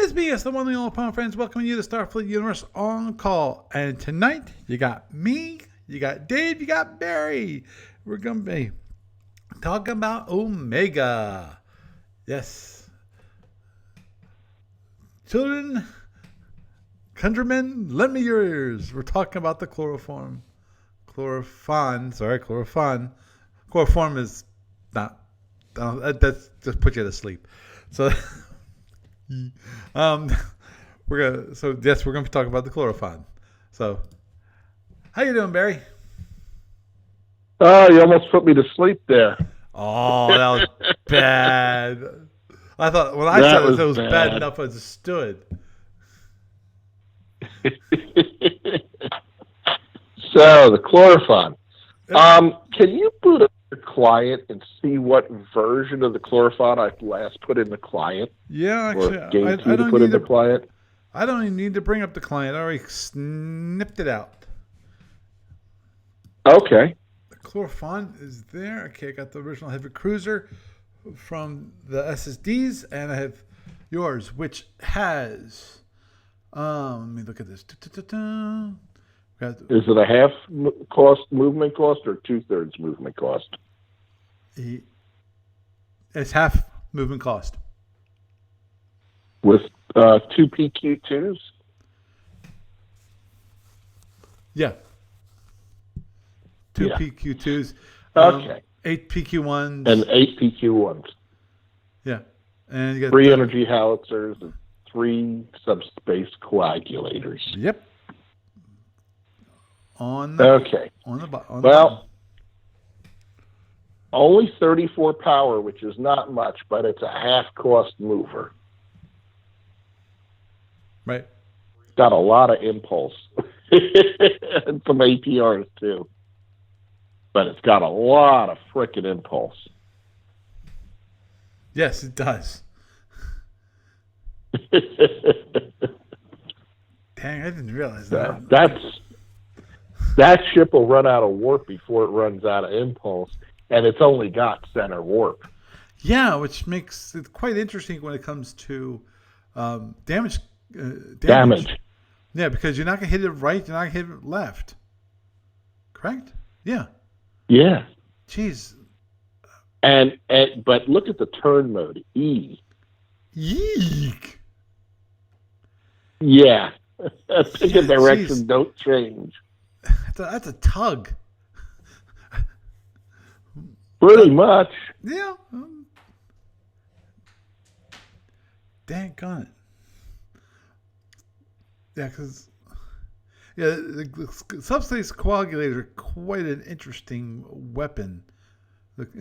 It's me, it's the one and only Palm Friends, welcoming you to Starfleet Universe on Call. And tonight, you got me, you got Dave, you got Barry. We're going to be talking about Omega. Yes. Children, countrymen, lend me your ears. We're talking about the Chlorophon. Chlorophon is not, that's just put you to sleep. So, we're gonna be talking about the Chlorophon. So, how you doing, Barry? Oh, you almost put me to sleep there. Oh, that was bad. I thought when I said it was bad enough, I understood. So the Chlorophon. Can you boot up the client and see what version of the Chlorophon I last put in the client? Yeah, actually, I don't put in the client. I don't even need to bring up the client. I already snipped it out. Okay. The Chlorophon is there. Okay, I got the original Heavy Cruiser from the SSDs, and I have yours, which has. Let me look at this. Is it a half cost movement cost or 2/3 movement cost? It's half movement cost. With 2 PQ2s? Yeah. 2 PQ2s. Okay. 8 PQ1s. And 8 PQ1s. Yeah. And you got 3 energy howitzers and 3 subspace coagulators. Yep. On only 34 power, which is not much, but it's a half-cost mover. Right. Got a lot of impulse. And some APRs, too. But it's got a lot of frickin' impulse. Yes, it does. Dang, I didn't realize that. That ship will run out of warp before it runs out of impulse, and it's only got center warp. Yeah, which makes it quite interesting when it comes to damage. Damage. Yeah, because you're not going to hit it right, you're not going to hit it left. Correct? Yeah. Yeah. Jeez. But look at the turn mode, E. Yeek. Yeah. Pick a direction, don't change. That's a tug. Pretty much. Yeah. Dang on it. Yeah, because the subspace coagulators are quite an interesting weapon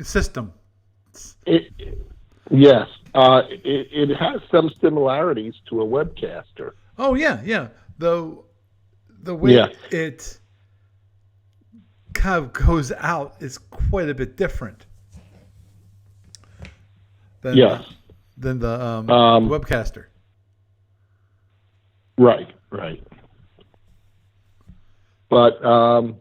system. Yes. It has some similarities to a webcaster. Oh yeah. Though the way it kind of goes out is quite a bit different than the webcaster. Right. But the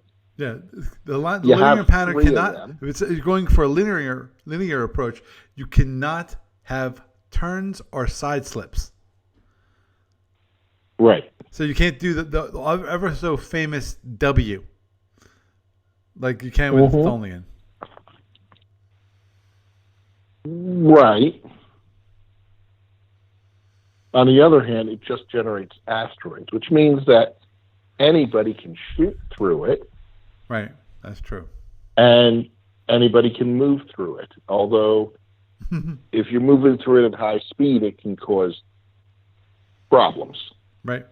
linear pattern cannot. If you're going for a linear approach, you cannot have turns or side slips. Right. So you can't do the ever so famous W, like you can with Tholian. Right. On the other hand, it just generates asteroids, which means that anybody can shoot through it. Right. That's true. And anybody can move through it. Although, if you're moving through it at high speed, it can cause problems. Right.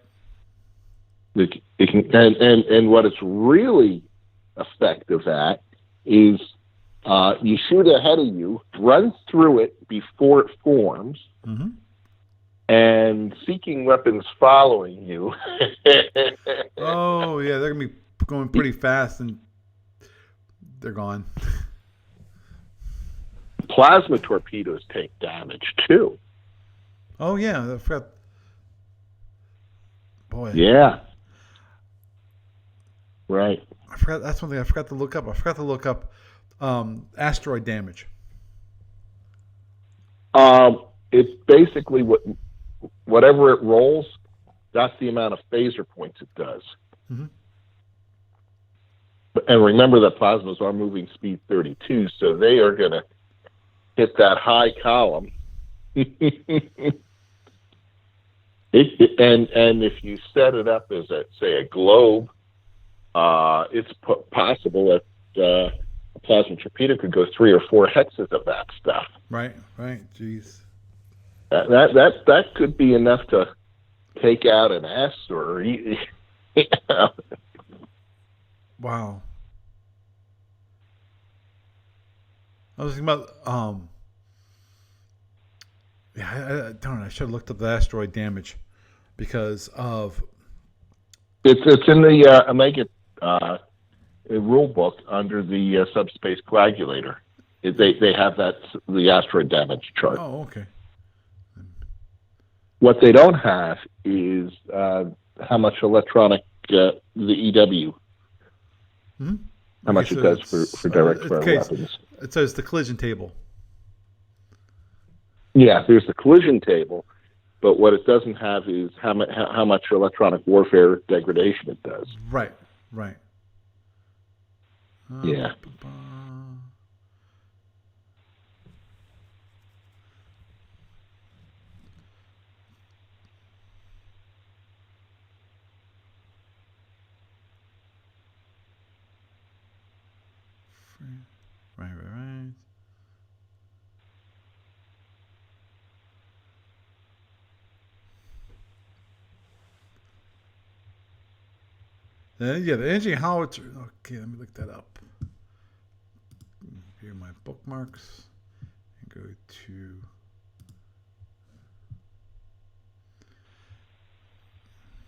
It can, and what it's really effective at is you shoot ahead of you, run through it before it forms, and seeking weapons following you. Oh, yeah, they're going to be going pretty fast, and they're gone. Plasma torpedoes take damage, too. Oh, yeah, I forgot. Boy. Yeah. Right. I forgot. That's one thing I forgot to look up. I forgot to look up asteroid damage. It's basically what whatever it rolls, that's the amount of phaser points it does. Mm-hmm. And remember that plasmas are moving speed 32, so they are going to hit that high column. And if you set it up as a globe, it's possible that a plasma torpedo could go 3 or 4 hexes of that stuff. Right. Jeez. That could be enough to take out an asteroid. Wow. I was thinking about I don't know. I should have looked up the asteroid damage because of it's in the Omega rule book under the subspace coagulator. They have the asteroid damage chart. Oh, okay. What they don't have is how much electronic the EW, how much it does for direct fire weapons. It says the collision table. Yeah, there's the collision table, but what it doesn't have is how much electronic warfare degradation it does. Right. Yeah. Right. Yeah, the engine howitzer. Okay, let me look that up. Here are my bookmarks. And go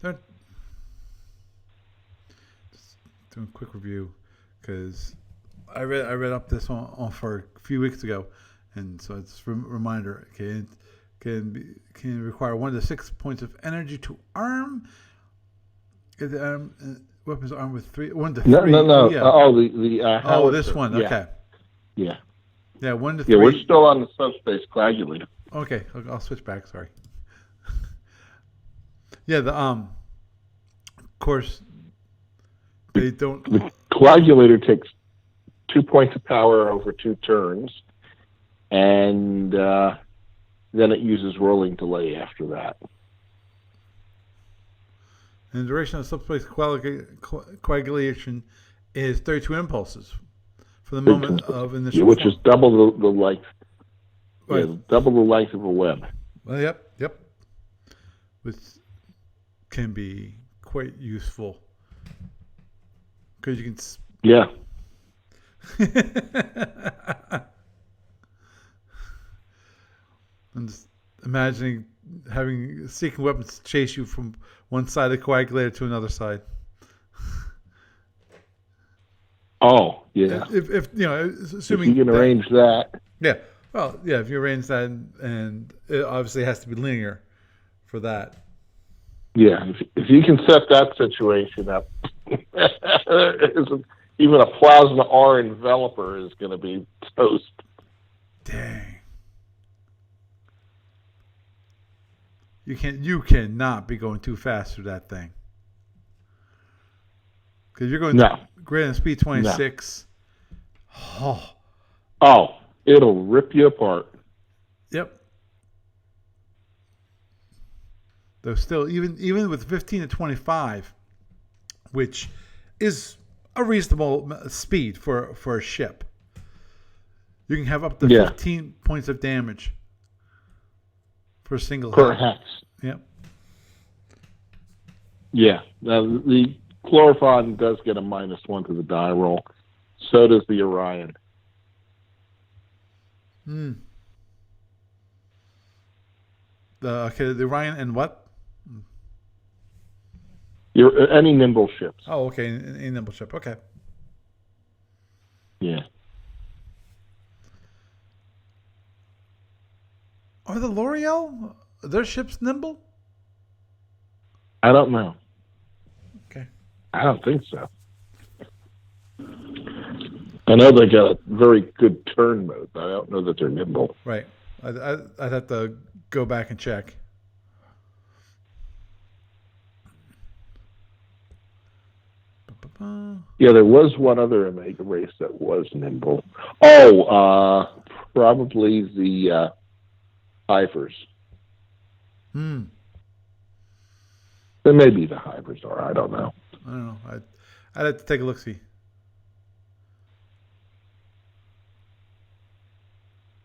to. Just doing a quick review because I read up this on for a few weeks ago, and so it's a reminder. Okay, it can require 1 to 6 points of energy to arm. Weapons armed with 1 to 3. No. Yeah. This one. Yeah. Okay. Yeah. Yeah, 1 to 3. Yeah, we're still on the subspace coagulator. Okay, I'll switch back. Sorry. Yeah, of course, they don't. The coagulator takes 2 points of power over 2 turns, and then it uses rolling delay after that. And the duration of subspace coagulation is 32 impulses for the moment of initial which form. is double the length. Right. Yeah, double the length of a web. Well, yep. Which can be quite useful because you can. Yeah. I'm just imagining seeking weapons to chase you from one side of the coagulator to another side. Oh, yeah. If assuming if you can arrange that. Yeah. Well, yeah. If you arrange that, and it obviously has to be linear for that. Yeah. If you can set that situation up, even a plasma R enveloper is going to be toast. Dang. You cannot be going too fast through that thing. Because you're going greater than speed 26. No. Oh, it'll rip you apart. Yep. Though still, even with 15 to 25, which is a reasonable speed for a ship, you can have up to 15 points of damage for a single per hit. hex. Yep. Yeah. Now, the Chlorophon does get a -1 to the die roll. So does the Orion. The Orion and what? Any nimble ships. Oh, okay. A nimble ship. Okay. Yeah. Are the L'Oreal, their ships nimble? I don't know. Okay. I don't think so. I know they got a very good turn mode, but I don't know that they're nimble. Right. I'd have to go back and check. Yeah, there was one other Omega race that was nimble. Oh, probably the Hivers. Then maybe the Hivers are. I don't know. I'd have to take a look, see.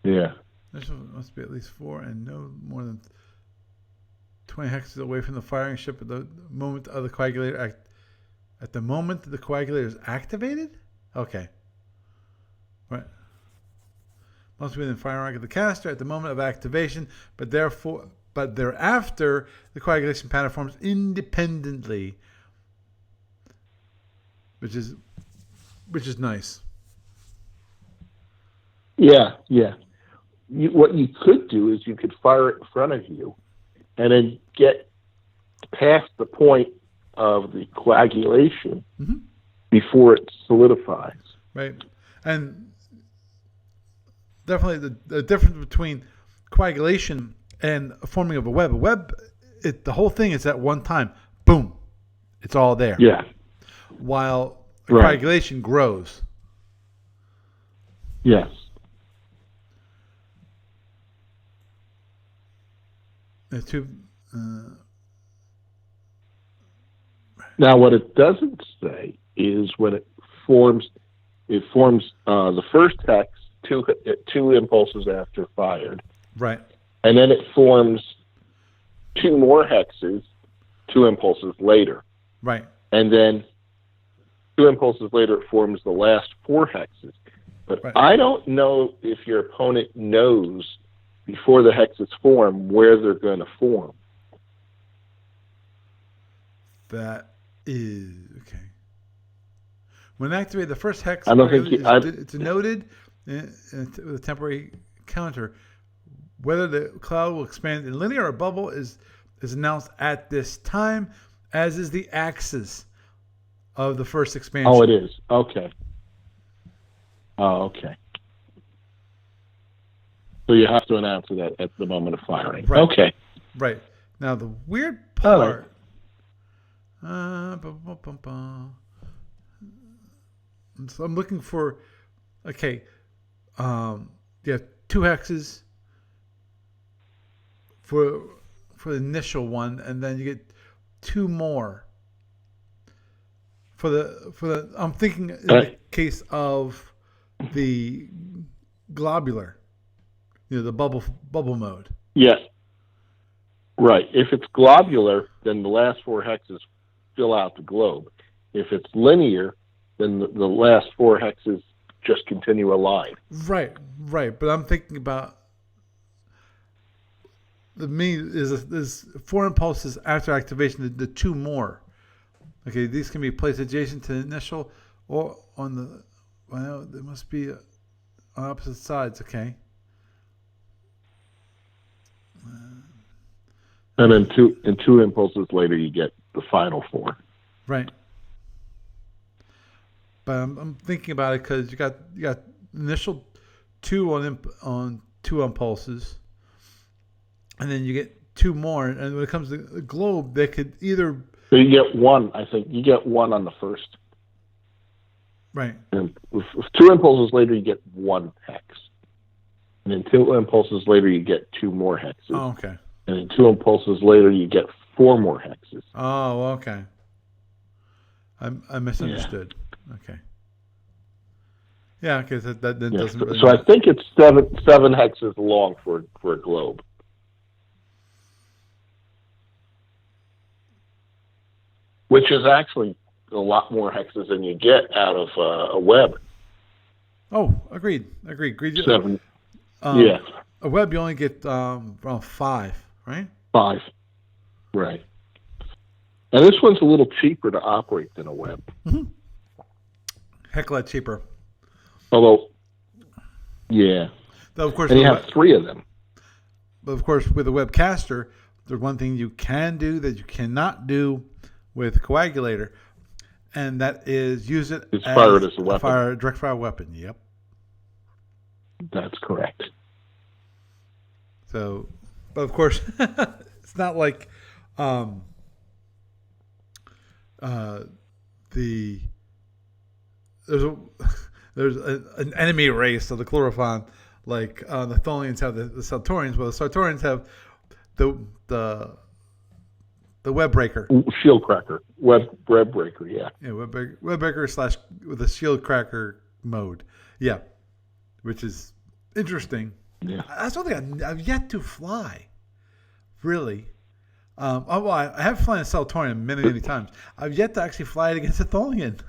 Yeah. This one must be at least 4 and no more than 20 hexes away from the firing ship at the moment of the coagulator at the moment the coagulator is activated? Okay. Right. Must be within firing range of the caster at the moment of activation, but thereafter the coagulation pattern forms independently. Which is nice. Yeah. What you could do is you could fire it in front of you and then get past the point of the coagulation before it solidifies. Right. And definitely the difference between coagulation and forming of a web. A web, the whole thing is at one time. Boom. It's all there. Yeah. While coagulation grows. Yes. The two. Now, what it doesn't say is when it forms the first hex two impulses after fired. Right. And then it forms 2 more hexes 2 impulses later. Right. And then 2 impulses later, it forms the last 4 hexes. But I don't know if your opponent knows before the hexes form where they're going to form. That is okay. When activated, the first hex it's noted with a temporary counter. Whether the cloud will expand in linear or bubble is announced at this time, as is the axis of the first expansion. Oh, it is. Okay. Oh, okay. So you have to announce that at the moment of firing. Right. Okay. Right. Now the weird part. So I'm looking for. Okay. You have 2 hexes for the initial one, and then you get 2 more for the. I'm thinking in the case of the globular, the bubble mode. Yes. Right. If it's globular, then the last 4 hexes fill out the globe. If it's linear, then the last 4 hexes just continue a line. Right. But I'm thinking about is 4 impulses after activation. The 2 more. Okay, these can be placed adjacent to the initial or on the. Well, there must be on opposite sides. Okay. And then 2 impulses later, you get the final 4. Right. But I'm thinking about it because you got initial 2 on 2 impulses, and then you get 2 more. And when it comes to the globe, they could either. So you get 1. I think you get 1 on the first. Right. And with 2 impulses later, you get 1 hex. And then 2 impulses later, you get 2 more hexes. Oh, okay. And then 2 impulses later, you get 4 more hexes. Oh, okay. I misunderstood. Yeah. Okay. Yeah, because that doesn't. Really so I think it's 7 hexes long for a globe. Which is actually a lot more hexes than you get out of a web. Oh, agreed. 7. Yeah. A web, you only get around 5, right? 5. Right. And this one's a little cheaper to operate than a web. Mm-hmm. Heck a lot cheaper. Although, yeah. Though, of course, and you have 3 of them. But, of course, with a webcaster, there's one thing you can do that you cannot do with a coagulator, and that is use it fire it as a weapon. Direct fire weapon. Yep. That's correct. So, but of course, it's not like the there's an enemy race of the Chlorophon, like the Tholians have the Sartorians, well, the Sartorians have the web breaker, shield cracker, web breaker, yeah, web breaker / with a shield cracker mode, yeah, which is interesting. Yeah, that's something I've yet to fly, really. I have flown a Sartorian many times. I've yet to actually fly it against a Tholian.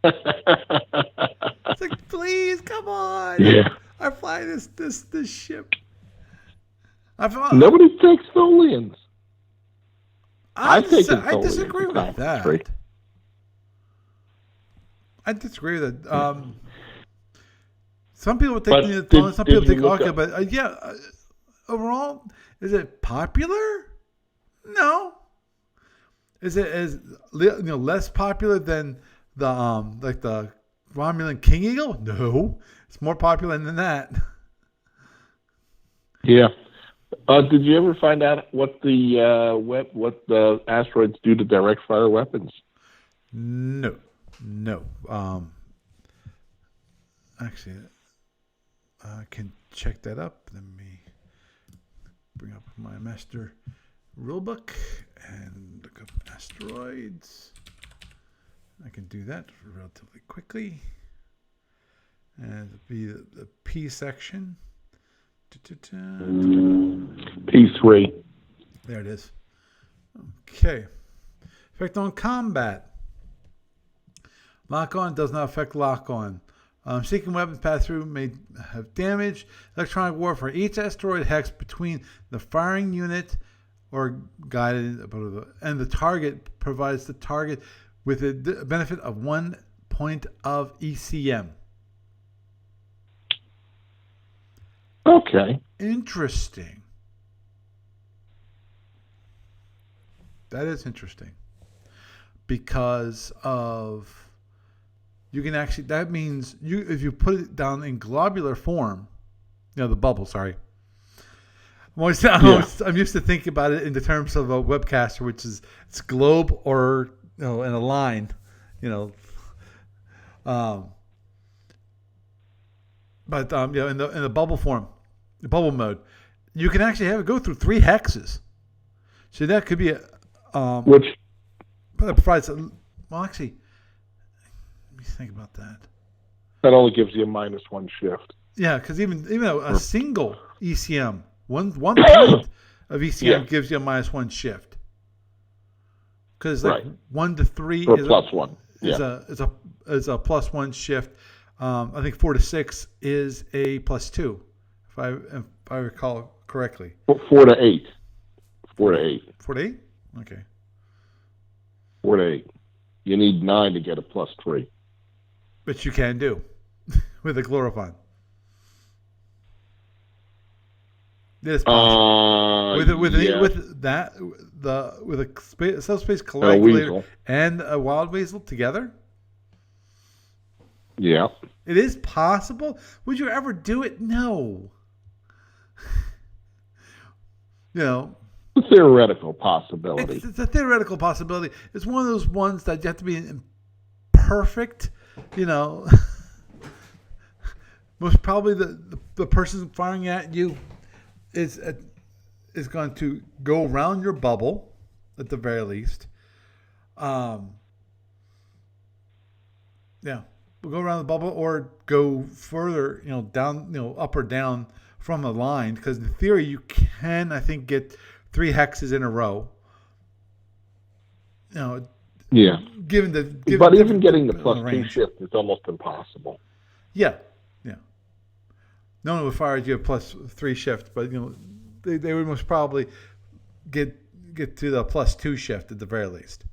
It's like, please, come on. Yeah. I fly this ship. Nobody takes Tholians. I disagree with that. I disagree with that. Some people take the Tholians, some people take Orca, but overall, is it popular? No. Is it as less popular than the like the Romulan King Eagle? No, it's more popular than that. Yeah. Did you ever find out what the asteroids do to direct fire weapons? No. Actually, I can check that up. Let me bring up my master rulebook and look up asteroids. I can do that relatively quickly. And it'll be the P section. P3. There it is. Okay. Effect on combat. Lock on does not affect lock on. Seeking weapons pass through may have damage. Electronic warfare. Each asteroid hex between the firing unit or guided and the target provides the target with a benefit of 1 point of ECM. Okay. Interesting. That is interesting. Because of... You can actually, that means if you put it down in globular form, the bubble, sorry. I'm used to thinking about it in the terms of a webcaster, which is it's globe or in a line, But in the bubble form, the bubble mode, you can actually have it go through 3 hexes. So that could be which provides actually. Think about that. That only gives you a -1 shift. Yeah, because even a single ECM, one point of ECM gives you a -1 shift. Because 1 to 3 or is +1 is a +1 shift. I think 4 to 6 is a +2, if I recall correctly. 4 to 8. 4 to 8. 4 to 8. Okay. 4 to 8. You need 9 to get a +3. Which you can do with a Chlorophon. It is possible. With a subspace coagulator and a wild weasel together. Yeah. It is possible. Would you ever do it? No. A theoretical possibility. It's a theoretical possibility. It's one of those ones that you have to be perfect. Most probably the person firing at you is going to go around your bubble at the very least. We'll go around the bubble or go further, down, up or down from the line. Because in theory, you can, I think, get 3 hexes in a row. Yeah. But even getting the +2 shift is almost impossible. Yeah. No one would fire you a +3 shift, but they would most probably get to the +2 shift at the very least.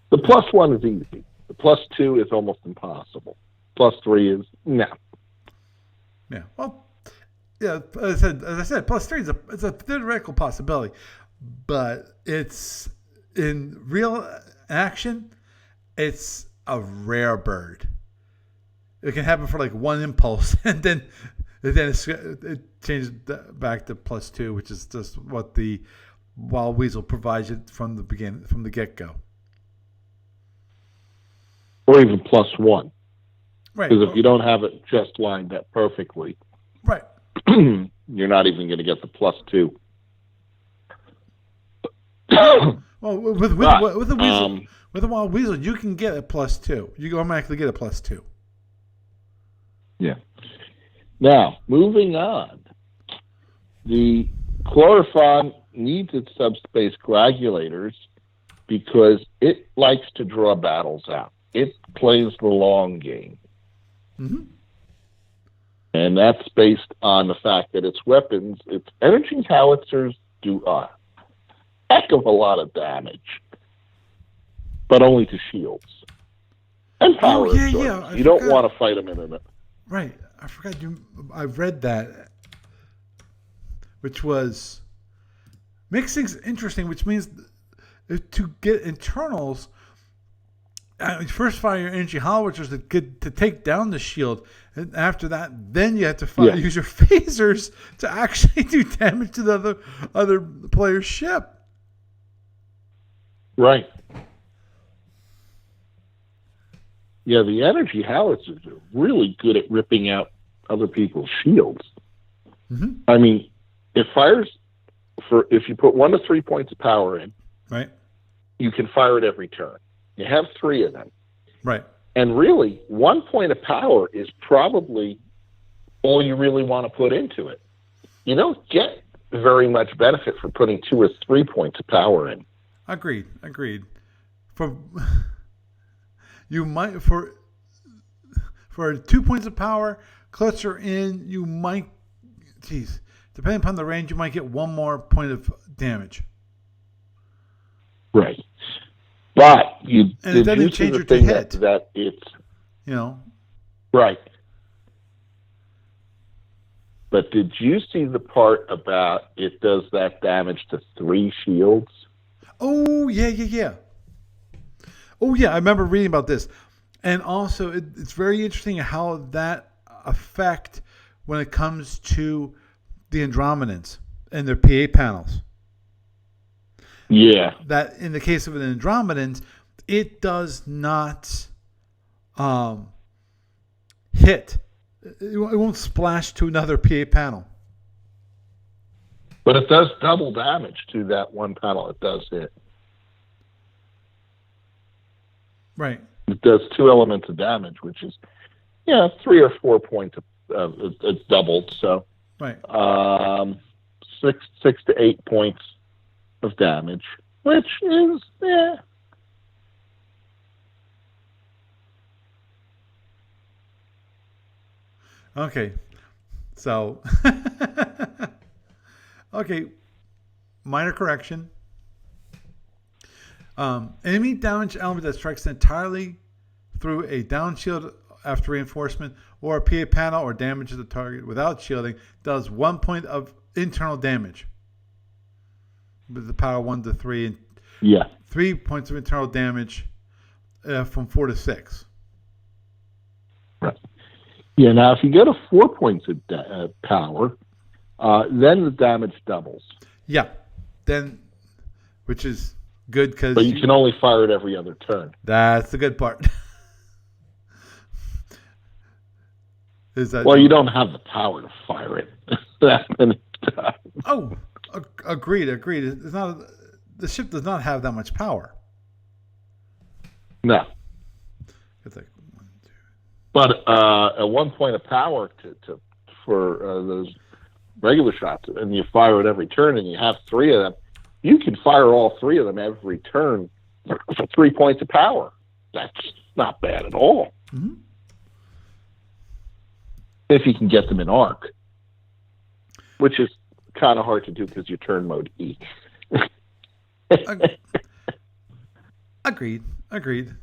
The +1 is easy. The +2 is almost impossible. +3 is no. Yeah. Well, yeah. As I said, +3 is a theoretical possibility, but it's in real action. It's a rare bird. It can happen for like 1 impulse, and then it changes back to +2, which is just what the wild weasel provides you from the get go. or even +1. Right. Because if you don't have it just lined up perfectly, right, you're not even going to get the +2. Well, with a wild weasel, you can get a +2. You can automatically get a +2. Yeah. Now, moving on, the Chlorophon needs its subspace coagulators because it likes to draw battles out. It plays the long game. Mm-hmm. And that's based on the fact that its weapons, its energy howitzers, do a heck of a lot of damage, but only to shields and power. Yeah. You don't want to fight them in a... Right. I forgot I read that, which makes things interesting, which means to get internals, first fire your energy howitzers to take down the shield, and after that, then you have to use your phasers to actually do damage to the other player's ship. Right. Yeah, the energy howitzers are really good at ripping out other people's shields. Mm-hmm. I mean, it fires if you put 1 to 3 points of power in, right, you can fire it every turn. You have 3 of them. Right. And really, 1 point of power is probably all you really want to put into it. You don't get very much benefit for putting 2 or 3 points of power in. Agreed. You might for 2 points of power, cluster in, you might, depending upon the range, you might get 1 more point of damage. Right. But it doesn't change your hit. That it's, right. But did you see the part about it does that damage to 3 shields? Oh, yeah. Oh, yeah, I remember reading about this. And also, it's very interesting how that affect when it comes to the Andromedans and their PA panels. Yeah. That in the case of an Andromedan, it does not hit. It won't splash to another PA panel. But it does double damage to that one panel it does hit. Right. It does 2 elements of damage, which is, 3 or 4 points. It's doubled, so right. 6 to 8 points of damage, which is Okay, so minor correction. Enemy damage element that strikes entirely through a down shield after reinforcement or a PA panel or damages the target without shielding does 1 point of internal damage with the power 1 to 3 and 3 points of internal damage from 4 to 6. Right. Yeah. Now, if you go to 4 points of power, then the damage doubles. Yeah. Then, which is good because. But you can only fire it every other turn. That's the good part. You don't have the power to fire it that many times. Oh, agreed. It's not. The ship does not have that much power. No. It's like 1, 2. But at 1 point of power for those regular shots, and you fire it every turn, and you have 3 of them, you can fire all 3 of them every turn for 3 points of power. That's not bad at all. Mm-hmm. If you can get them in arc, which is kind of hard to do because you turn mode E. Agreed.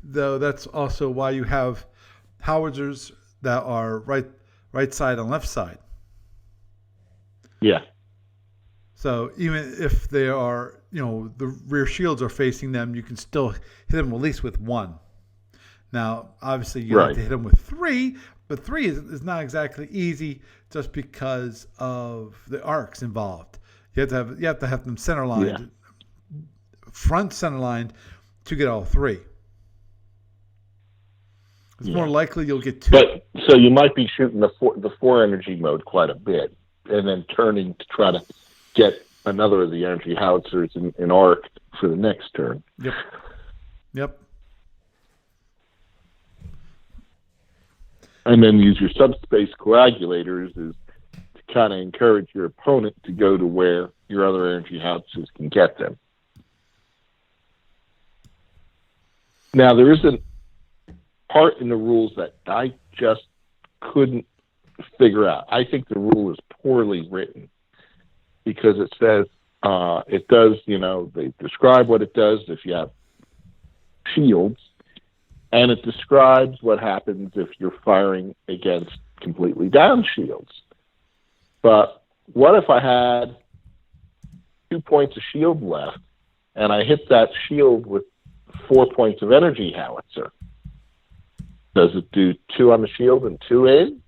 Though that's also why you have howitzers that are right side and left side. Yeah. So even if they are, the rear shields are facing them, you can still hit them at least with 1. Now, obviously, you have to hit them with 3, but 3 is not exactly easy just because of the arcs involved. You have to have them center lined, front center lined to get all 3. It's more likely you'll get 2. But so you might be shooting the 4 energy mode quite a bit, and then turning to try to get another of the energy howitzers in arc for the next turn. Yep. And then use your subspace coagulators to kind of encourage your opponent to go to where your other energy howitzers can get them. Now, there is a part in the rules that I just couldn't figure out. I think the rule is poorly written because it says it does, they describe what it does if you have shields, and it describes what happens if you're firing against completely down shields. But what if I had 2 points of shield left and I hit that shield with 4 points of energy howitzer? Does it do 2 on the shield and 2 in?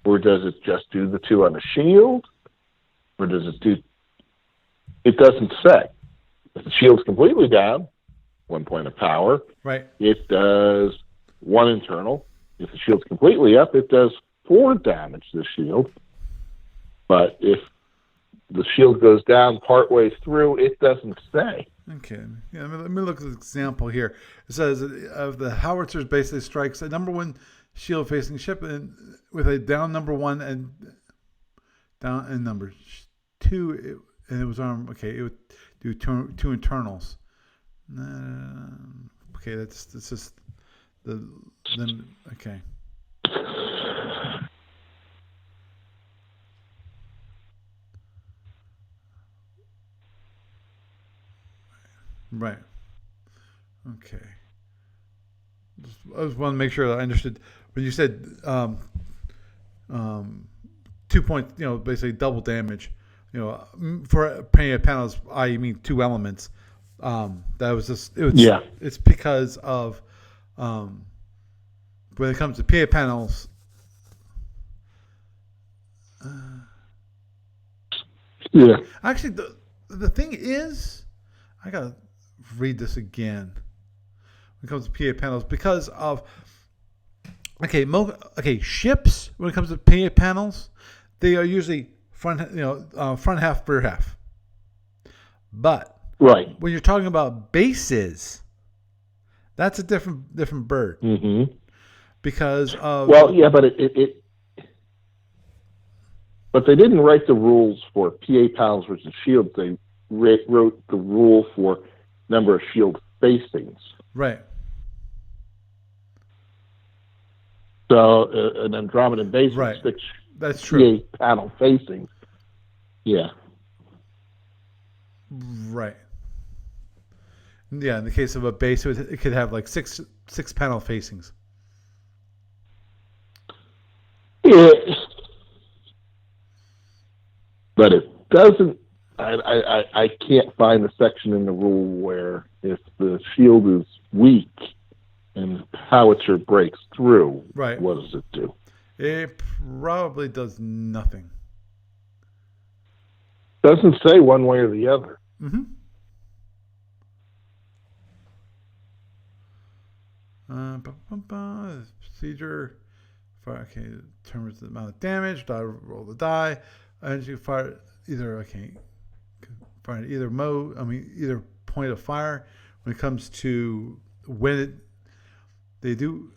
Or does it just do the 2 on the shield? Or does it do... It doesn't say. If the shield's completely down, 1 point of power. Right. It does 1 internal. If the shield's completely up, it does 4 damage to the shield. But if the shield goes down partway through, it doesn't say. Okay. Yeah, let me look at the example here. It says of the howitzers basically strikes a number 1 shield facing ship and with a down number 1 and down and number 2 and it was armed. Okay, it would do 2 internals. Okay, that's just then okay. Right. Okay. I just want to make sure that I understood when you said 2 points. Basically double damage. For painted panels, I mean 2 elements. That was just it was. Yeah. It's because of when it comes to painted panels. Yeah. Actually, the thing is, I gotta read this again when it comes to PA panels because of ships when it comes to PA panels, they are usually front half, rear half. But right when you're talking about bases, that's a different bird. Mm-hmm. Because of but they didn't write the rules for PA panels versus shields. They wrote the rule for number of shield facings. Right. So an Andromedan base right. 6 That's true. PA panel facings. Yeah. Right. Yeah, in the case of a base, it could have like six panel facings. Yeah. But it doesn't. I can't find the section in the rule where if the shield is weak and howitzer breaks through, right. What does it do? It probably does nothing. Doesn't say one way or the other. Mm-hmm. Procedure. Fire. Okay, determines the amount of damage. Roll the die. And you fire either. Okay, fire either mode. Either point of fire. When it comes to they do.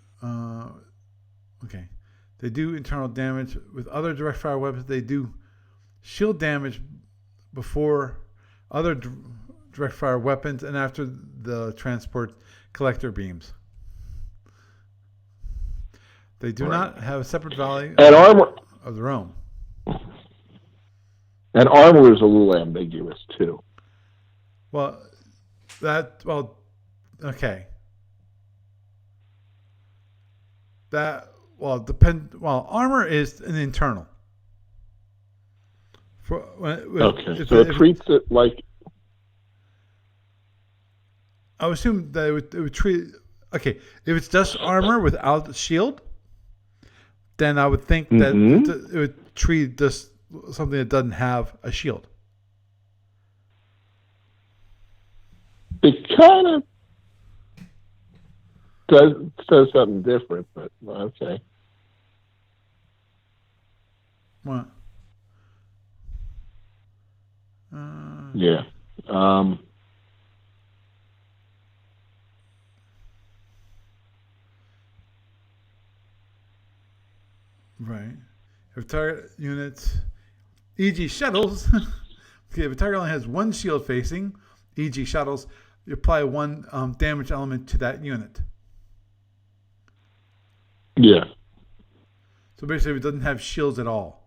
Okay, they do internal damage with other direct fire weapons. They do shield damage before other direct fire weapons and after the transport collector beams. They do not have a separate value and armor of their own. And armor is a little ambiguous too. Okay. Armor is an internal. So it treats it like. I would assume that it would treat. Okay, if it's just armor without the shield, then I would think that it would treat just something that doesn't have a shield. It kind of says something different, but okay. What? Yeah. Right. If target units, e.g. shuttles, okay, if a target only has one shield facing, e.g. shuttles, you apply one damage element to that unit. Yeah. So basically, if it doesn't have shields at all,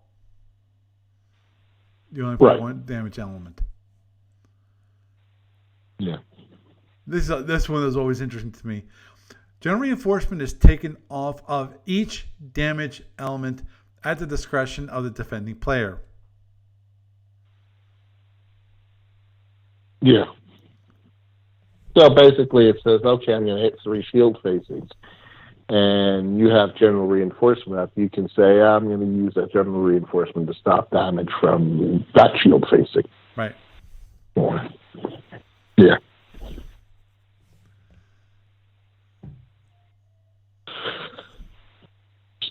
you only apply one damage element. Yeah. This one is always interesting to me. General reinforcement is taken off of each damage element at the discretion of the defending player. Yeah. So basically, it says, okay, I'm going to hit 3 shield facings, and you have general reinforcement up. You can say, I'm going to use that general reinforcement to stop damage from that shield facing. Right. Yeah.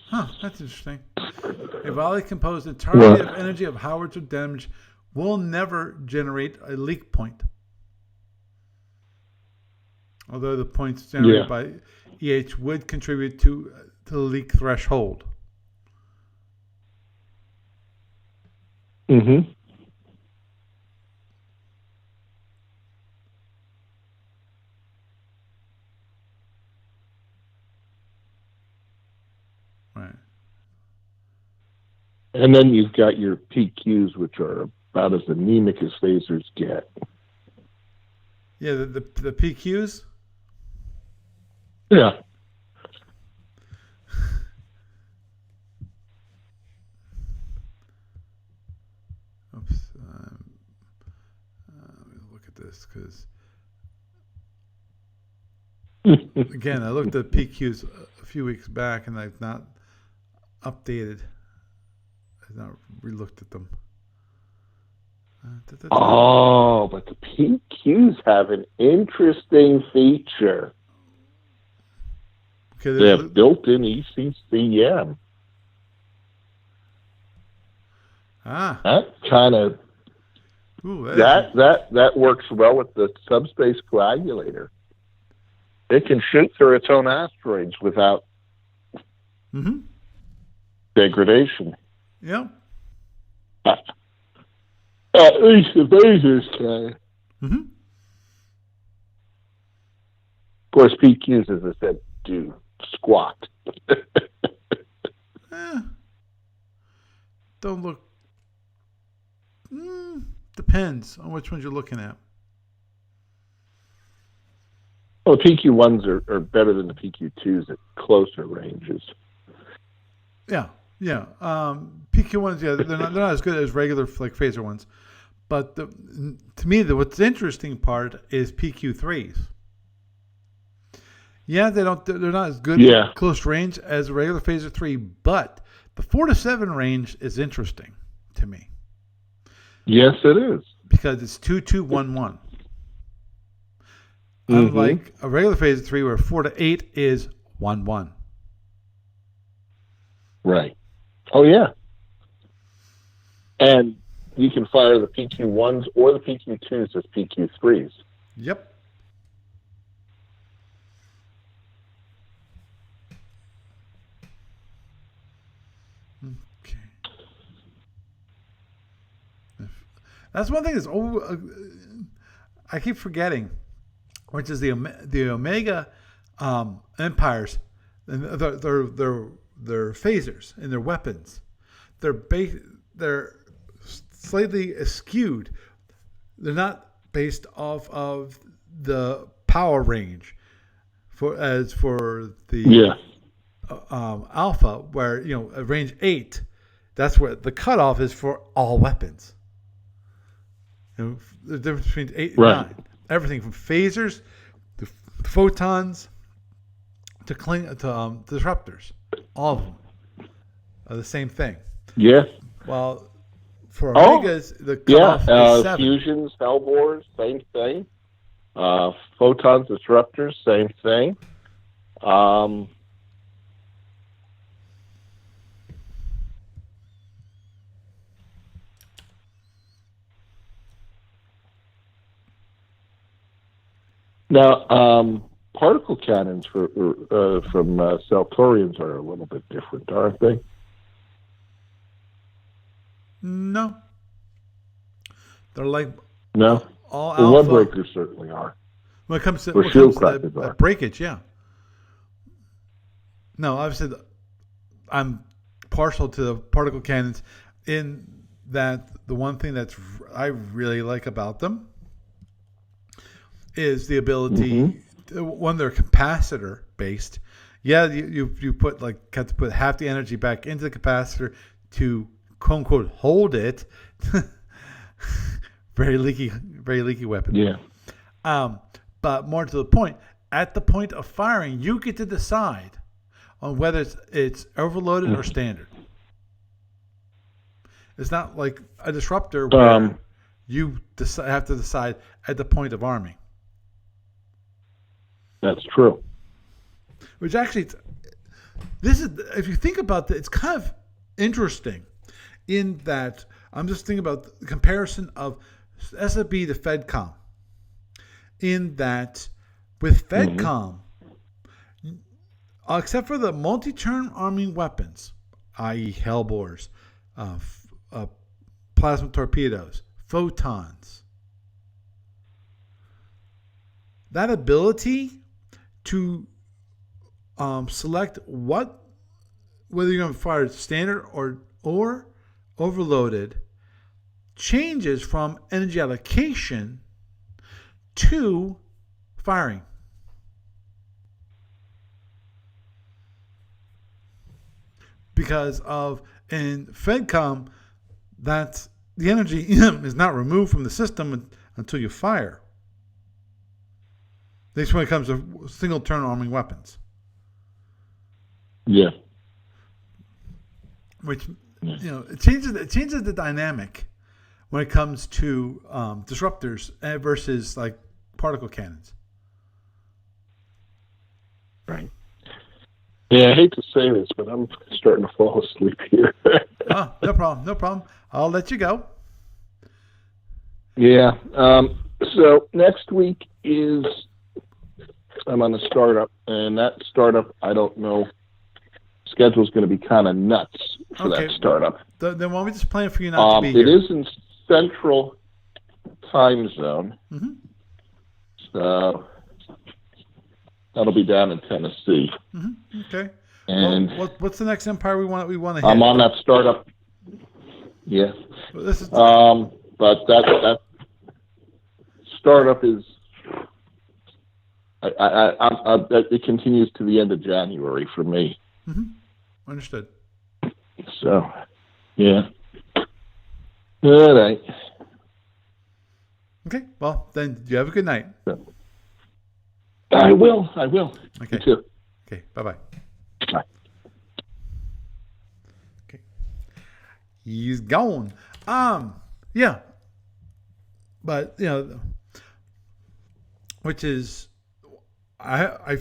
Huh, that's interesting. A volley composed entirely of energy of howitzer damage will never generate a leak point. Although the points generated by EH would contribute to the leak threshold. Mm-hmm. Right. And then you've got your PQs, which are about as anemic as phasers get. Yeah, the PQs? Yeah. Oops. Let me look at this because, again, I looked at PQs a few weeks back and I've not updated. I've not re-looked at them. Oh, but the PQs have an interesting feature. Okay, they have built-in ECCM. That kind of that works well with the subspace coagulator. It can shoot through its own asteroids without degradation. Yeah. At least the phasers can. Mm-hmm. Of course, PQs, as I said, do squat. Don't look. Depends on which ones you're looking at. Well, the PQ1s are better than the PQ2s at closer ranges. Yeah. PQ1s, they're not as good as regular like phaser ones. But to me, what's the interesting part is PQ3s. Yeah, they're not as good at close range as a regular phaser 3, but the 4 to 7 range is interesting to me. Yes, it is. Because it's 2-2-1-1. Unlike a regular phaser 3 where 4 to 8 is 1-1. Right. Oh, yeah. And you can fire the PQ1s or the PQ2s as PQ3s. Yep. Okay. That's one thing I keep forgetting, which is the Omega Empires, and their phasers and their weapons. They're slightly skewed. They're not based off of the power range for the Alpha, where at range 8, that's where the cutoff is for all weapons. The difference between 8 and 9. Everything from phasers to photons to disruptors, all of them are the same thing. Yeah. Well, for Omegas, the cutoff is 7. Fusions, Hellbores, same thing. Photons, disruptors, same thing. Now, particle cannons from Saltorians are a little bit different, aren't they? No. They're like all well, alpha. Blood breakers certainly are. When it comes to, breakage, yeah. No, obviously, I'm partial to the particle cannons in that the one thing I really like about them is the ability. One, they're capacitor based. Yeah, you have to put half the energy back into the capacitor to quote unquote hold it. Very leaky weapon. Yeah. But more to the point, at the point of firing, you get to decide on whether it's overloaded or standard. It's not like a disruptor where you have to decide at the point of arming. That's true. Which actually, if you think about it, it's kind of interesting in that I'm just thinking about the comparison of SFB to FedCom. In that, with FedCom, except for the multi-turn arming weapons, i.e. Hellbores, plasma torpedoes, photons, that ability to select whether you're going to fire standard or overloaded changes from energy allocation to firing. Because in FedCom, that's the energy is not removed from the system until you fire. At least when it comes to single turn arming weapons. Yeah. Which it changes the dynamic when it comes to disruptors versus like particle cannons. Right. Yeah, I hate to say this, but I'm starting to fall asleep here. No problem. I'll let you go. Yeah. So next week I'm on a startup, and that startup, I don't know, schedule's going to be kind of nuts for that startup. Then why don't we just plan for you not to be here? It is in Central Time Zone. Mm-hmm. So that'll be down in Tennessee. Mm-hmm. Okay. And what's the next empire we want to hit? I'm on that startup. Yeah. Well, but that startup is. It continues to the end of January for me. Mm-hmm. Understood. So, yeah. All right. Okay. Well, then you have a good night. I will. Okay. You too. Okay. Bye-bye. Bye. Okay. He's gone. Yeah. But which is, I'd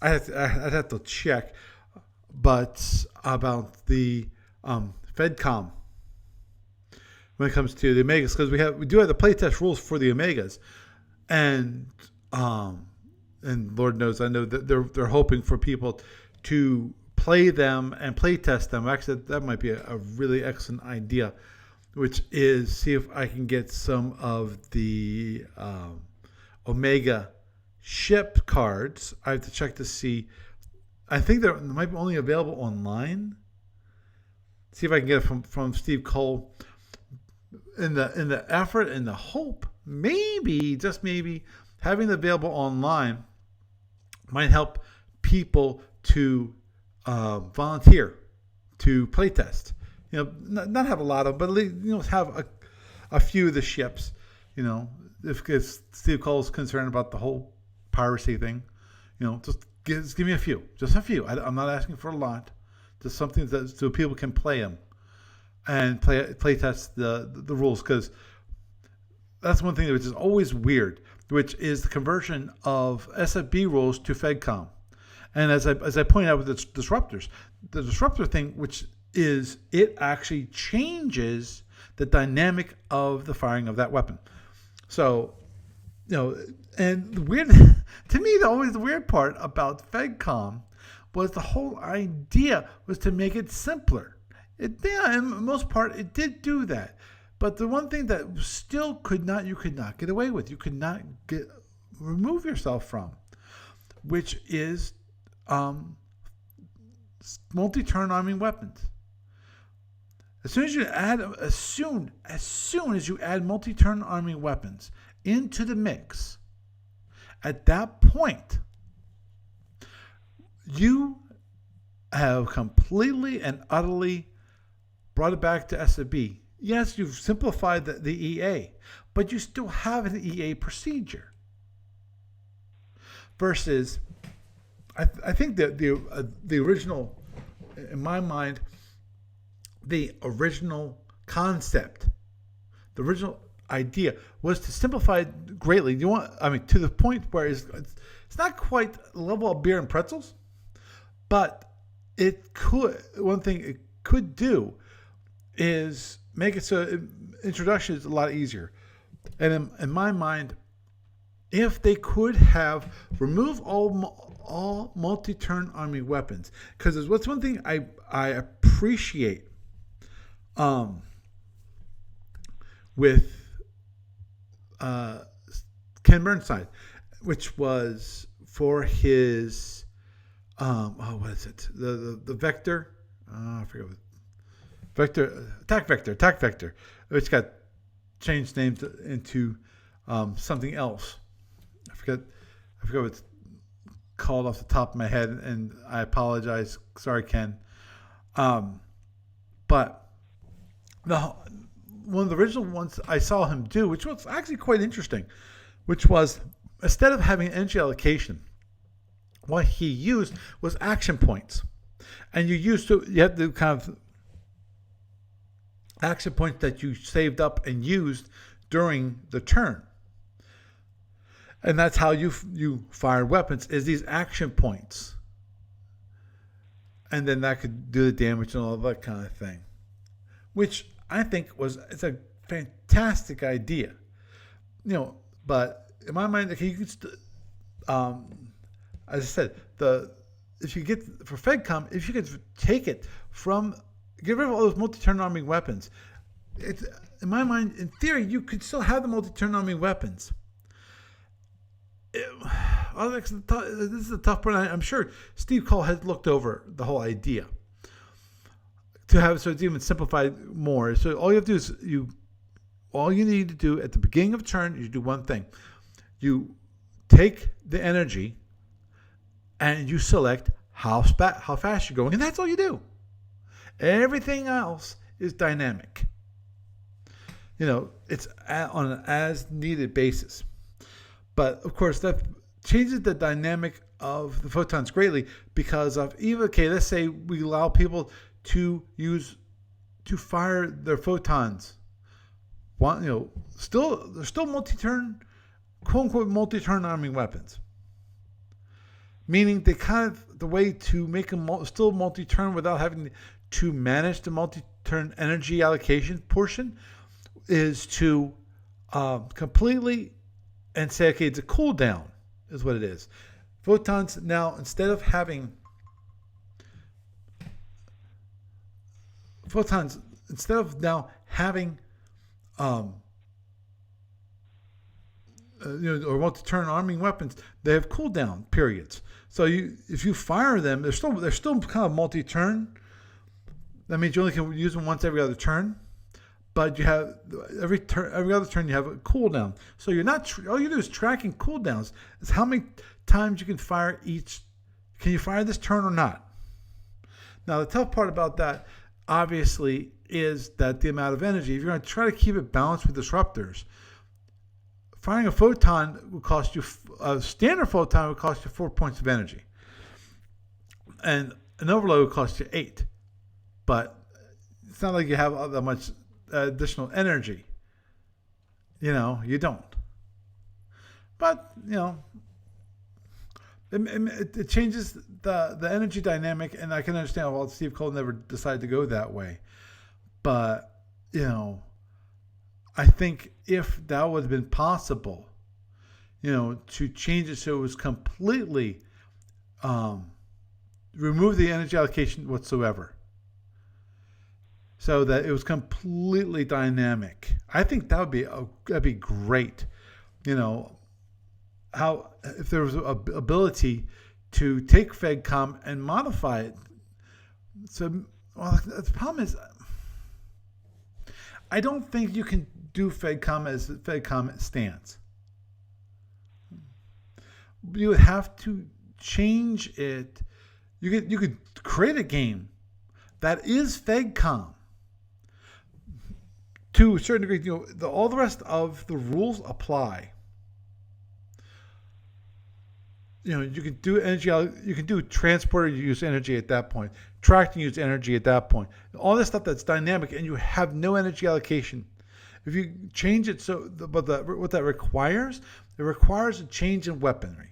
have to check, but about the FedCom when it comes to the Omegas, because we do have the playtest rules for the Omegas, and Lord knows I know that they're hoping for people to play them and playtest them. Actually, that might be a really excellent idea, which is see if I can get some of the Omega ship cards. I have to check to see. I think they might be only available online. See if I can get it from Steve Cole. In the effort and the hope, maybe just maybe having it available online might help people to volunteer to playtest. Not have a lot of, but at least have a few of the ships. If Steve Cole is concerned about the whole piracy thing, just give me a few, just a few. I'm not asking for a lot, just something so people can play them and play test the rules, because that's one thing which is always weird, which is the conversion of SFB rules to FedCom. And as I pointed out with the disruptors, the disruptor thing, which is it actually changes the dynamic of the firing of that weapon. So, and the weird to me, the weird part about FedCom was the whole idea was to make it simpler. In most part, it did do that. But the one thing that still you could not get away with, you could not remove yourself from, which is multi-turn arming weapons. As soon as you add multi-turn arming weapons into the mix, at that point, you have completely and utterly brought it back to SFB. Yes, you've simplified the EA, but you still have an EA procedure. Versus, I think that the original, in my mind, the original concept, the original idea was to simplify it greatly. To the point where it's not quite the level of beer and pretzels, but one thing it could do is make it so introduction is a lot easier. And in my mind, if they could have removed all multi-turn army weapons, because what's one thing I appreciate with Ken Burnside, which was for his what is it? The vector? I forget what. Attack vector, which got changed names into something else. I forget what it's called off the top of my head, and I apologize. Sorry, Ken. But one of the original ones I saw him do, which was actually quite interesting, which was instead of having energy allocation, what he used was action points, and you had to kind of action points that you saved up and used during the turn. And that's how you fire weapons, is these action points. And then that could do the damage and all that kind of thing. Which I think it's a fantastic idea. But in my mind, you could as I said, if you get for FedCom, if you could take it from get rid of all those multi-turn arming weapons. In my mind, in theory, you could still have the multi-turn arming weapons. This is a tough part. I'm sure Steve Cole has looked over the whole idea to have it so it's even simplified more. So all you have to do is all you need to do at the beginning of a turn is you do one thing. You take the energy and you select how fast you're going, and that's all you do. Everything else is dynamic. It's on an as-needed basis. But, of course, that changes the dynamic of the photons greatly because of let's say we allow people to fire their photons. They're still multi-turn, quote-unquote, multi-turn arming weapons. Meaning the way to make them still multi-turn without having to manage the multi-turn energy allocation portion is to completely and say, okay, it's a cooldown is what it is. Photons now, instead of now having or multi-turn arming weapons, they have cooldown periods. So if you fire them, they're still kind of multi-turn. That means you only can use them once every other turn, but you have every other turn you have a cooldown. So you're not all you do is tracking cooldowns. It's how many times you can fire each. Can you fire this turn or not? Now the tough part about that, obviously, is that the amount of energy. If you're going to try to keep it balanced with disruptors, firing a photon would cost you. A standard photon would cost you 4 points of energy, and an overload would cost you 8. But it's not like you have that much additional energy. You don't. But, It changes the energy dynamic, and I can understand why Steve Cole never decided to go that way. But, I think if that would have been possible, to change it so it was completely remove the energy allocation whatsoever, so that it was completely dynamic. I think that'd be great. How if there was a ability to take FedCom and modify it. So, the problem is, I don't think you can do FedCom as FedCom stands. You would have to change it. You could create a game that is FedCom to a certain degree. All the rest of the rules apply. You can do energy. You can do transporter. You use energy at that point. Tracking, use energy at that point. All this stuff that's dynamic, and you have no energy allocation. If you change it, what that requires, it requires a change in weaponry,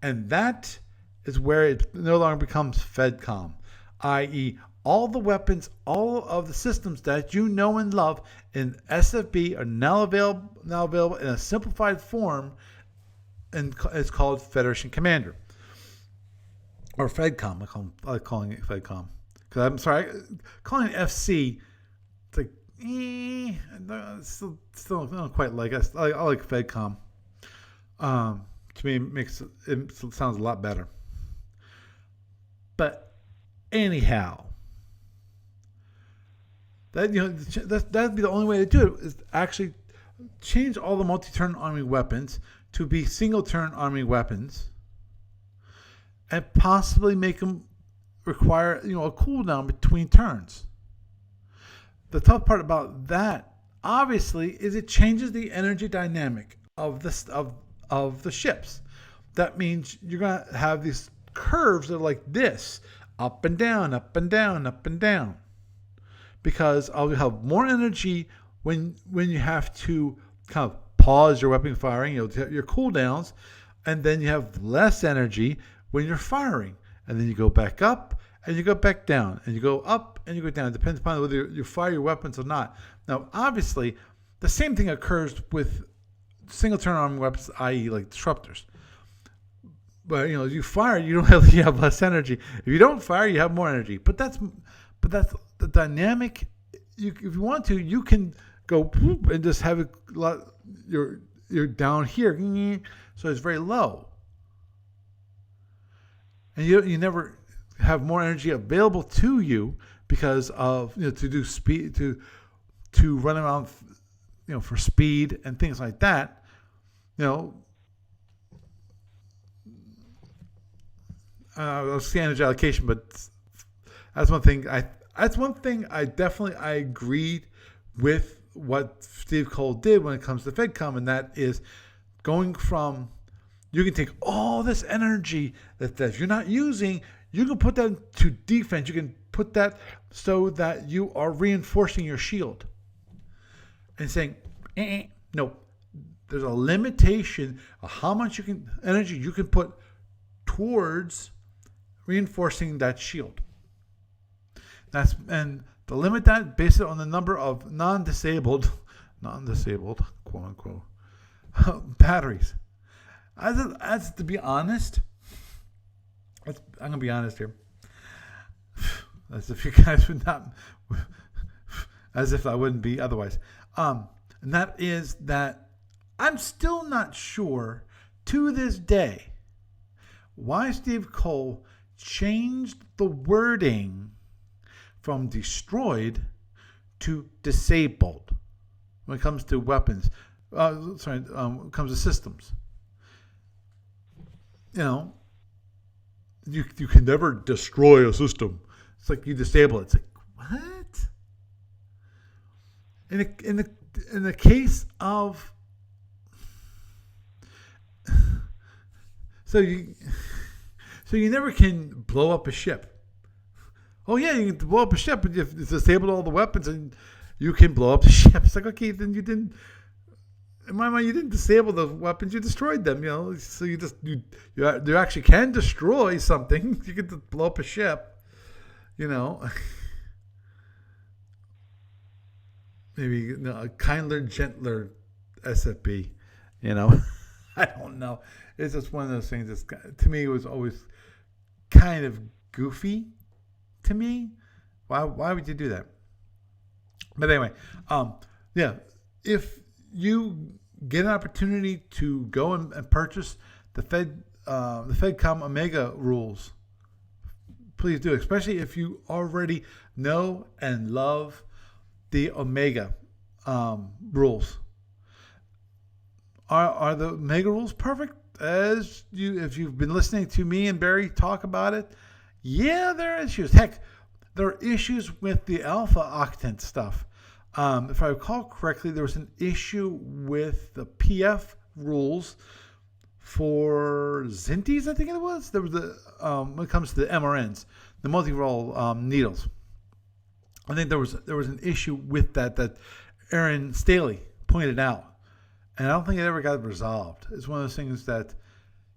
and that is where it no longer becomes FedCom, i.e., all the weapons, all of the systems that you know and love in SFB are now available in a simplified form. And it's called Federation Commander or FedCom. I like calling it FedCom because I'm sorry, calling it FC. It's like still I don't quite like it. I like FedCom. To me, it sounds a lot better. But anyhow, that'd be the only way to do it is actually change all the multi-turn army weapons to be single-turn army weapons, and possibly make them require a cooldown between turns. The tough part about that, obviously, is it changes the energy dynamic of the ships. That means you're gonna have these curves that are like this, up and down, up and down, up and down, because I'll have more energy when you have to kind of pause your weapon firing, your cooldowns, and then you have less energy when you're firing. And then you go back up and you go back down, and you go up and you go down. It depends upon whether you fire your weapons or not. Now, obviously, the same thing occurs with single-turn army weapons, i.e., like disruptors. But you fire, you have less energy. If you don't fire, you have more energy. But that's the dynamic. If you want to, you can go and just have it. You're down here, so it's very low, and you never have more energy available to you because of to do speed to run around for speed and things like that. I'll see energy allocation, but that's one thing I definitely agreed with what Steve Cole did when it comes to FedCom, and that is going from, you can take all this energy that you're not using, you can put that to defense. You can put that so that you are reinforcing your shield and saying, no, there's a limitation of how much energy you can put towards reinforcing that shield. And to limit that, base it on the number of non-disabled, quote unquote, batteries. As to be honest, I'm gonna be honest here. As if you guys would not, as if I wouldn't be otherwise. And that is that I'm still not sure to this day why Steve Cole changed the wording from destroyed to disabled when it comes to weapons. When it comes to systems. You can never destroy a system. It's like you disable it. It's like, what? In the case of so you never can blow up a ship. Oh yeah, you can blow up a ship, but you've disabled all the weapons and you can blow up the ship. It's like, okay, then you didn't. in my mind, you didn't disable the weapons; you destroyed them. So you actually can destroy something. You can blow up a ship. Maybe a kinder, gentler SFB. I don't know. It's just one of those things that's, to me, it was always kind of goofy to me. Why would you do that? But anyway, if you get an opportunity to go and purchase the FedCom Omega rules, please do, especially if you already know and love the Omega rules. Are the Omega rules perfect? If you've been listening to me and Barry talk about it, yeah, there are issues. Heck, there are issues with the alpha octant stuff. If I recall correctly, there was an issue with the PF rules for Zinties, I think it was. There was when it comes to the MRNs, the multi-role needles. I think there was an issue with that Aaron Staley pointed out. And I don't think it ever got resolved. It's one of those things that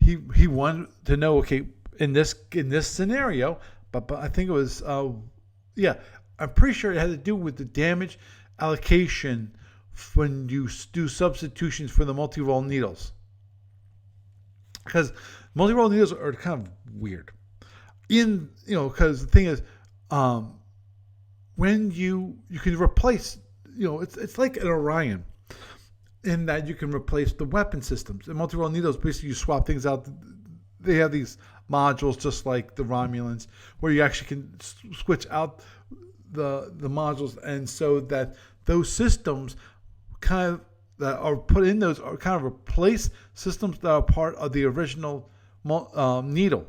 he wanted to know. Okay, in this scenario, but I think it was I'm pretty sure it had to do with the damage allocation when you do substitutions for the multi-role needles, because multi-role needles are kind of weird. Because the thing is, when you can replace, it's like an Orion, in that you can replace the weapon systems. And multi-role needles, basically you swap things out. They have these modules just like the Romulans, where you actually can switch out the modules, and so that those systems kind of that are put in those are kind of replace systems that are part of the original needle.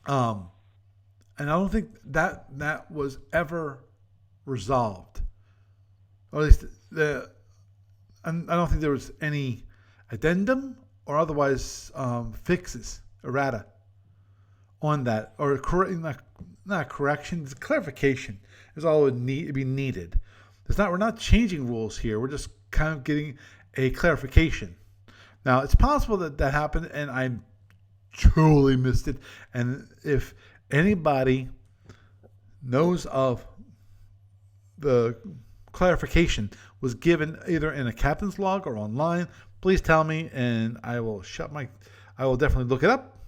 And I don't think that was ever resolved. Or at least I don't think there was any addendum or otherwise fixes, errata, on that, or not correction, it's clarification is all would be needed. We're not changing rules here. We're just kind of getting a clarification. Now, it's possible that happened, and I totally missed it. And if anybody knows of the clarification was given either in a captain's log or online, please tell me, and I will definitely look it up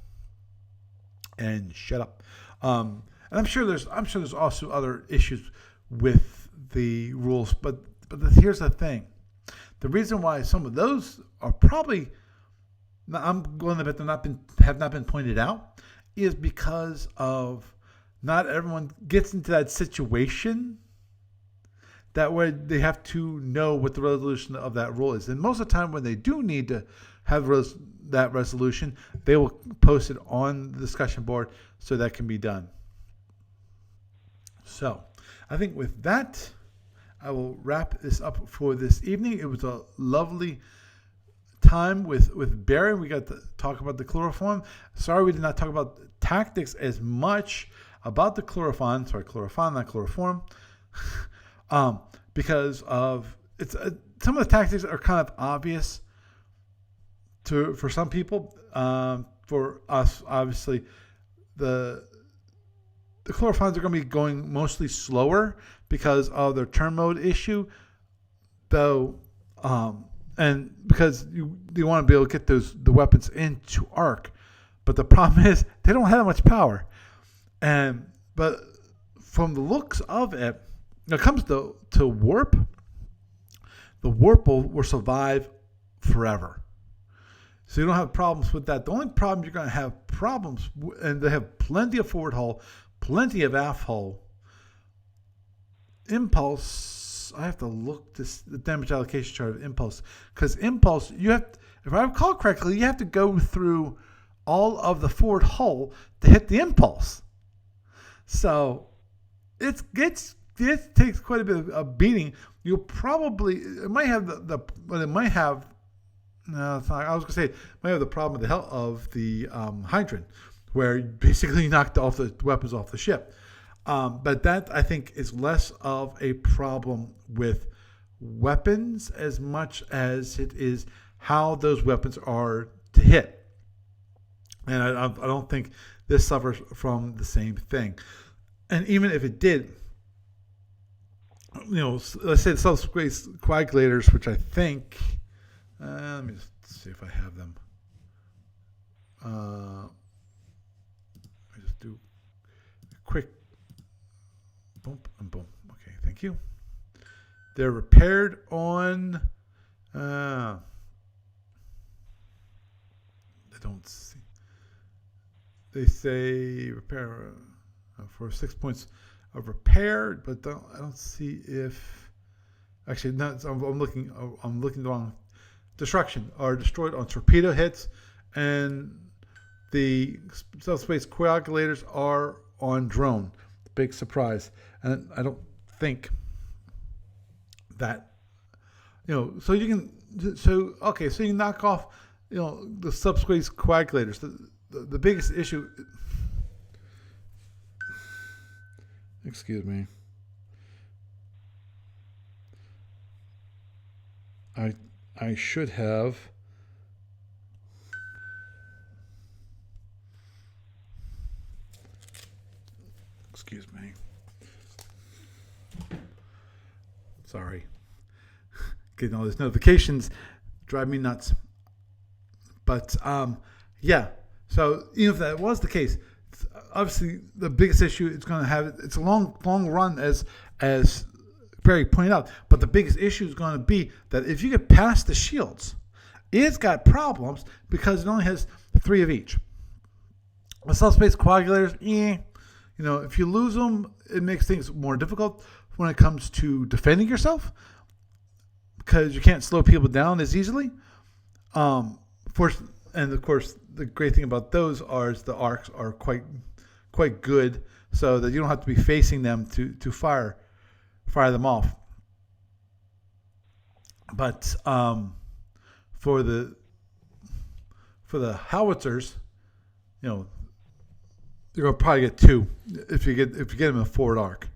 and shut up. And I'm sure there's also other issues with the rules, but here's the thing: the reason why some of those are probably, I'm going to bet have not been pointed out, is because of not everyone gets into that situation that way they have to know what the resolution of that rule is. And most of the time when they do need to have that resolution, they will post it on the discussion board so that can be done. So I think with that, I will wrap this up for this evening. It was a lovely time with Barry. We got to talk about the Chlorophon. Sorry we did not talk about tactics as much about the Chlorophon. Sorry, Chlorophon, not chloroform. Because of some of the tactics are kind of obvious for some people. For us, obviously, the Chlorophons are going to be going mostly slower because of their turn mode issue, though, and because you want to be able to get the weapons into arc. But the problem is they don't have much power, but from the looks of it, when it comes to warp, the warp will survive forever. So you don't have problems with that. The only problem you're going to have problems, and they have plenty of forward hull, plenty of aft hull. Impulse, I have to look the damage allocation chart of Impulse, because Impulse, if I recall correctly, you have to go through all of the forward hull to hit the Impulse. So it takes quite a bit of a beating. It might have the problem of the hydrant, where basically you knocked off the weapons off the ship. But that, I think, is less of a problem with weapons as much as it is how those weapons are to hit. And I don't think this suffers from the same thing. And even if it did, let's say the subspace coagulators, which I think, let me just see if I have them. Let me just do a quick boom and boom. Okay, thank you. They're repaired on. I don't see. They say repair for 6 points of repair, but I don't see if. Actually, no. I'm looking the wrong. Destruction are destroyed on torpedo hits, and the subspace coagulators are on drone. Big surprise, and I don't think that So you can so you can knock off the subspace coagulators. The biggest issue. Excuse me. I should have. Excuse me. Sorry. Getting all these notifications drive me nuts. But yeah. So even if that was the case, obviously the biggest issue it's going to have, it's a long run as Barry pointed out, but the biggest issue is going to be that if you get past the shields, it's got problems because it only has 3 of each. The subspace coagulators, if you lose them, it makes things more difficult when it comes to defending yourself because you can't slow people down as easily. And of course, the great thing about those is the arcs are quite good, so that you don't have to be facing them to fire them off. But for the howitzers, you're gonna probably get 2 if you get them in a forward arc.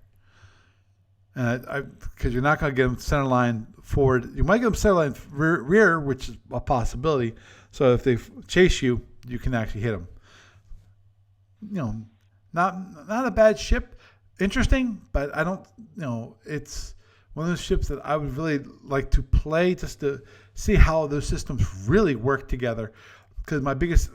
And because you're not gonna get them center line forward, you might get them center line rear, which is a possibility. So if they chase you, you can actually hit them. Not a bad ship. Interesting, but I don't. It's one of those ships that I would really like to play just to see how those systems really work together. Because my biggest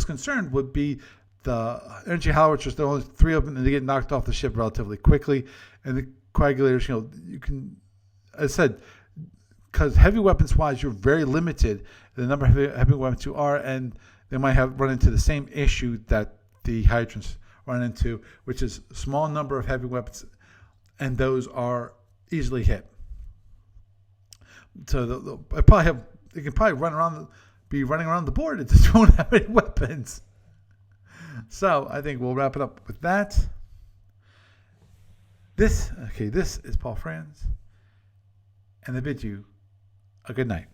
concern would be the energy howitzers. There are only 3 of them, and they get knocked off the ship relatively quickly. And the coagulators, you can, as I said, because heavy weapons wise, you're very limited in the number of heavy weapons you are, and they might run into the same issue that the hydrants run into, which is a small number of heavy weapons, and those are easily hit. So they can probably be running around the board and just don't have any weapons. So I think we'll wrap it up with that. This is Paul Franz, and I bid you a good night.